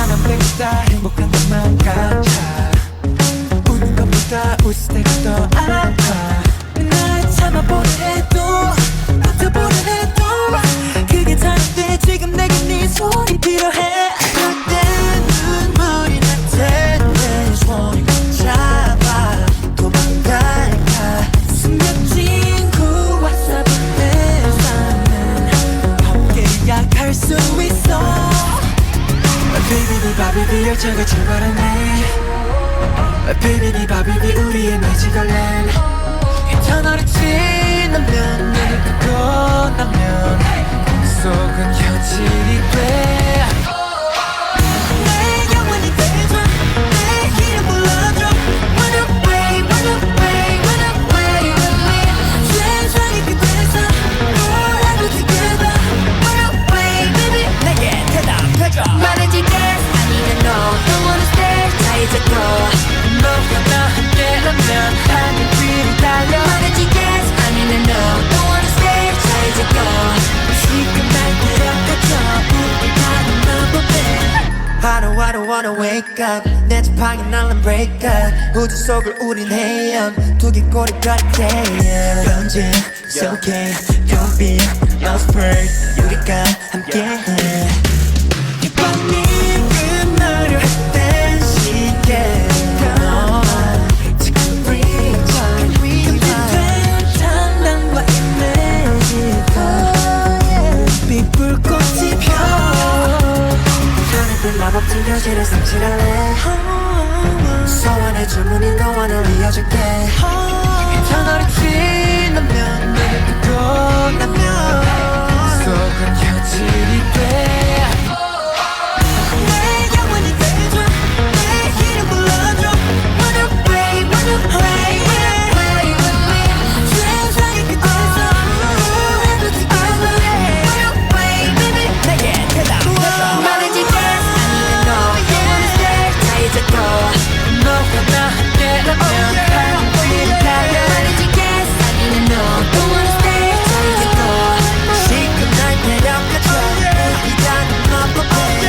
나는 백스타 행복한 것만 같아. 웃는 것보다 웃을 때가 더 아파. 날 참아보려 해도 버텨보려 해도 그게 다른데 지금 내게 네 손이 필요해. 그때 눈물이 날 텐데 손이 잡아 도망갈까. 숨겨진 그 와사비 내 삶은 함께야 갈 수 있어. 비비비 바비비 열차가 출발하네. 비비비 바비비 우리의 매직얼랜드. 이 터널을 지나면 눈을 뜨고 나면 속은 현실이 돼. 내 영원히 되줘. 내 이름 불러줘. Run away, run away, run away with me. 세상이 그대서 Forever together. Run away baby. 내게 대답해줘. 말해줄게 아니면 no Don't wanna stay 자 이제 go 너와 나 함께라면 하늘 위로 달려. 말해줄게 아니면 no Don't wanna stay 자 이제 go 지금 날 데려가줘. 우리 가는 마법에. I don't wanna wake up. 내 지팡이 날란 break up. 우주 속을 우린 헤엄. 두개골이 같아. 현재 it's okay. Don't be afraid. 우리가 함께해. 이 밤이 끝나려 했던 시계. 지금 reach out. 준비된 장난과 이미지가 빛 불꽃이 펴. 하늘빛 마법 들려지는 상실할래. 소원의 주문이 너와 날 이어줄게. 이 터널을 지나면 눈을 뜨고 나면 속은 현실이 돼. 내 영원히 되줘. 내 이름 불러줘. Run away, run away, run away with me. 세상이 그대서 Forever together. Run away baby. 내게 대답해줘. 말해줄게 아니면 no Don't wanna stay 자 이제 go 너와 나 함께라면 하늘 위로 달려. 말해줄게 아니면 no Don't wanna stay 자 이제 go 지금 날 데려가줘. 우리 가는 마법에.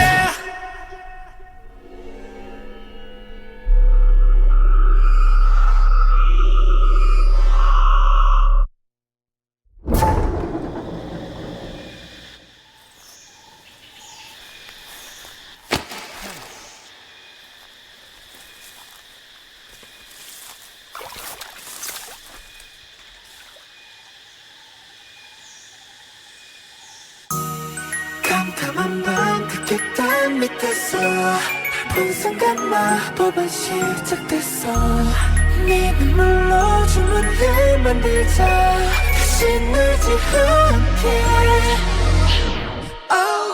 캄캄한 밤 그 객단 밑에서 본 순간 마법은 시작됐어. 네 눈물로 주문을 만들자. 다시 늘지 않게. Oh